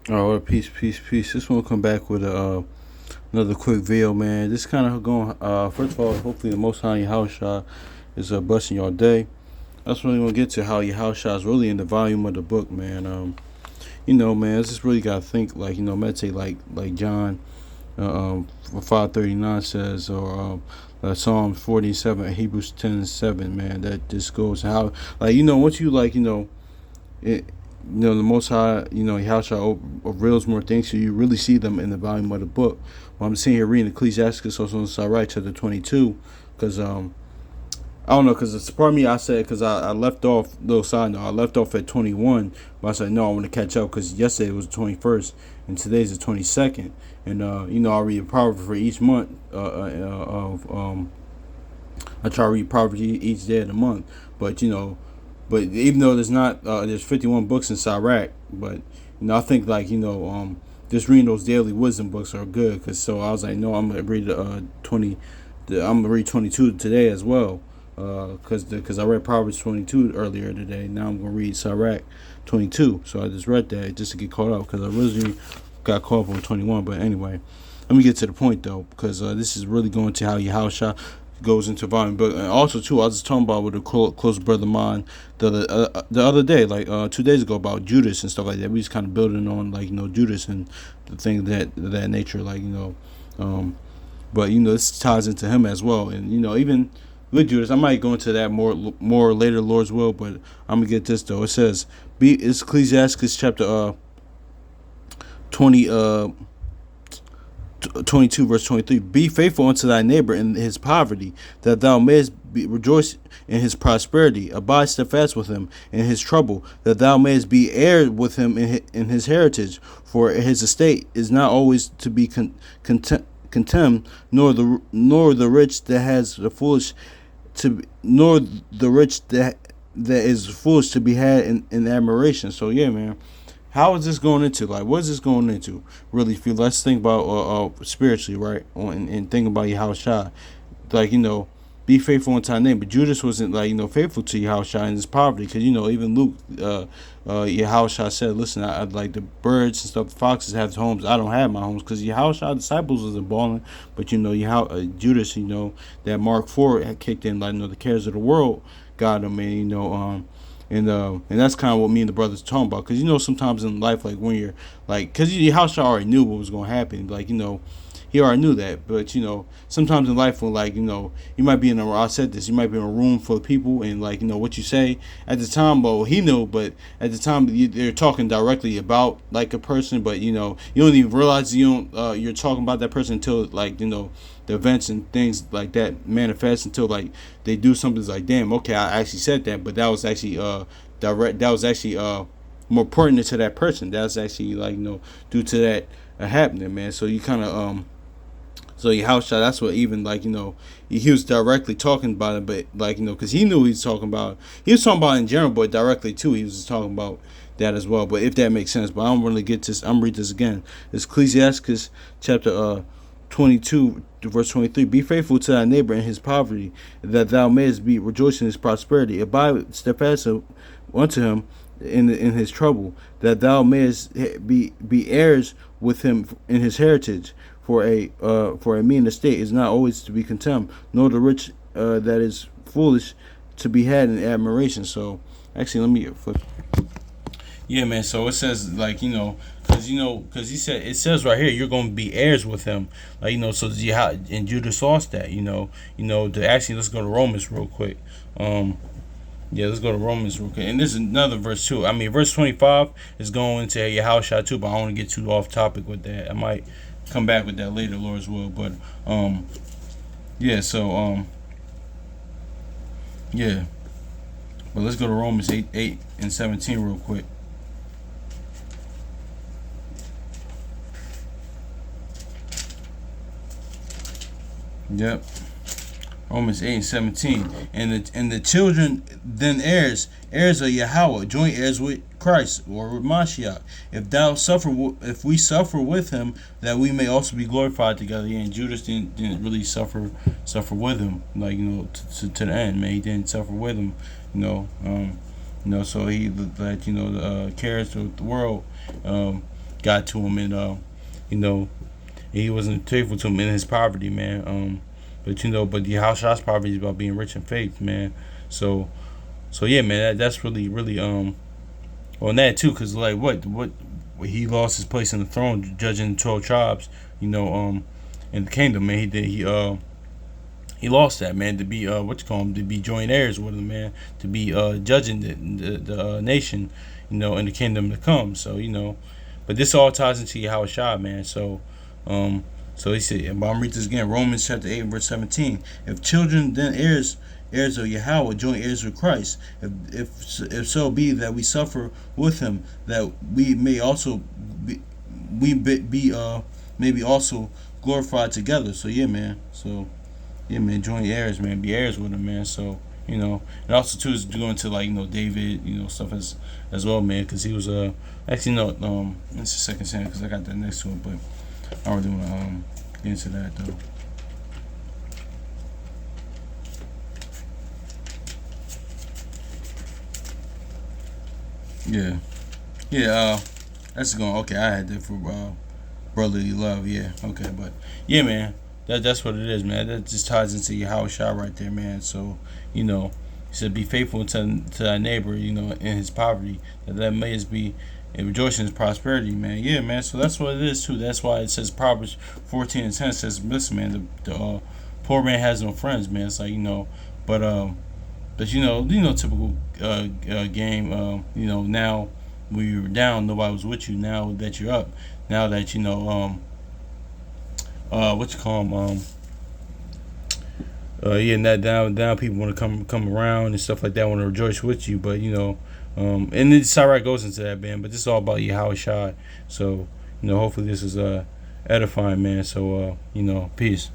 Oh, well, peace, peace, peace. Just want to come back with another quick video, man. This kind of going. First of all, hopefully the Most High Yahushua is blessing your day. I just really want to get to how Yahushua is really in the volume of the book, man. Man, I just really gotta think, like, meditate, like John, 539 says, or Psalm 47, Hebrews 10:7, man. That just goes how, like, once you it, the Most High, Yahushua reveals more things, so you really see them in the volume of the book. Well, I'm sitting here reading Ecclesiasticus, also on Sarai, chapter 22, because I don't know, because it's part of me. I said because I left off, little side note, I left off at 21, but I said no, I want to catch up because yesterday was the 21st and today's the 22nd, and I read a proverb for each month of I try to read proverbs each day of the month, but but even though there's 51 books in Sirach, but I think, like, just reading those daily wisdom books are good, because so I was like, no, I'm gonna read 20, I'm gonna read 22 today as well, because I read Proverbs 22 earlier today. Now I'm gonna read Sirach 22, so I just read that just to get caught up, because I originally got caught up on 21. But anyway, let me get to the point though, because this is really going to how Yahushua goes into volume. But also too, I was just talking about with a close brother of mine the other day, like 2 days ago, about Judas and stuff like that. We just kind of building on, like, Judas and the things that nature, like, but this ties into him as well, and even with Judas, I might go into that more later, Lord's will. But I'm gonna get this though. It says, it's Ecclesiastes chapter 20 22 verse 23. Be faithful unto thy neighbor in his poverty, that thou mayest rejoice in his prosperity. Abide steadfast with him in his trouble, that thou mayest be heir with him in his heritage. For his estate is not always to be contemned, nor the rich that has the foolish to nor the rich that is foolish to be had in admiration. So yeah, man, how is this going into, like, what is this going into, really feel? Let's think about spiritually, right, and think about Yahushua, like, be faithful unto thy name. But Judas wasn't, like, faithful to Yahushua in his poverty, because even Luke, Yahushua said, listen, I like the birds and stuff, the foxes have homes, I don't have my homes, because Yahushua disciples wasn't balling. But Judas, that Mark 4 had kicked in, like, the cares of the world got him, and and that's kind of what me and the brothers talking about, because sometimes in life, like, when you're like, because Yahushua already knew what was going to happen, like, he already knew that. But sometimes in life, when, like, you might be in a, I said this, you might be in a room full of people, and, like, what you say at the time, well, he knew, but at the time they're talking directly about, like, a person, but you don't even realize you're talking about that person until, like, the events and things like that manifest, until, like, they do something that's like, damn, okay, I actually said that, but that was actually direct, that was actually more pertinent to that person, that's actually, like, due to that happening, man. So you kind of so your house shot. That's what, even, like, he was directly talking about it, but, like, because he knew he was talking about. He was talking about in general, but directly too, he was just talking about that as well. But if that makes sense, but I don't really get this. I'm read this again. It's Ecclesiastes chapter 22 verse 23. Be faithful to thy neighbor in his poverty, that thou mayest be rejoicing in his prosperity. Abide steadfast unto him in his trouble, that thou mayest be heirs with him in his heritage. For a mean estate is not always to be contemned, nor the rich that is foolish to be had in admiration. So actually, let me flip. Yeah, man. So it says, like, because he said, it says right here, you're going to be heirs with him, like, So and Judas lost that, actually, let's go to Romans real quick. Yeah, let's go to Romans real quick. And this is another verse too. I mean, verse 25 is going into Yahushua too, but I don't want to get too off topic with that. I might come back with that later, Lord's will. But yeah. So yeah. But let's go to Romans 8 and 17 real quick. Yep. Romans 8 and 17. And the children then heirs of Yahweh, joint heirs with Christ, or with Mashiach. If we suffer with him, that we may also be glorified together. Yeah, and Judas didn't really suffer with him, like, to the end, man. He didn't suffer with him, So he, like, cares of the world, got to him, and you know, he wasn't faithful to him in his poverty, man. But but the house shots poverty is about being rich in faith, man. So yeah, man, that's really really on that too, cause like what he lost his place in the throne, judging the 12 tribes, you know, in the kingdom, man. He lost that, man, to be what you call him, to be joint heirs with him, man, to be judging the nation, in the kingdom to come. So but this all ties into Yahweh Shah, man. Um, so he said, but I'm read this again, Romans chapter 8 verse 17. If children, then heirs of Yahweh, joint heirs with Christ. If so be that we suffer with him, that we may also may be also glorified together. So yeah, man. So yeah, man, joint heirs, man, be heirs with him, man. So and also too is going to like David, stuff as well, man, because he was actually no it's the second Samuel because I got that next to it, but I don't really want to get into that though. Yeah, yeah. That's going okay. I had that for brotherly love. Yeah, okay, but yeah, man. That's what it is, man. That just ties into your house shot right there, man. So, he said, "Be faithful to thy neighbor, in his poverty, that mayest be and rejoice in his prosperity, man." Yeah, man. So that's what it is too. That's why it says Proverbs 14:10 says, "Listen, man, the poor man has no friends, man." It's like but typical game. Now when you were down, nobody was with you. Now that you're up, now that what you call them, yeah, and that down people want to come around and stuff like that, want to rejoice with you, but and then Sarai goes into that, man. But this is all about Yahweh Shai. So hopefully this is edifying, man. So peace.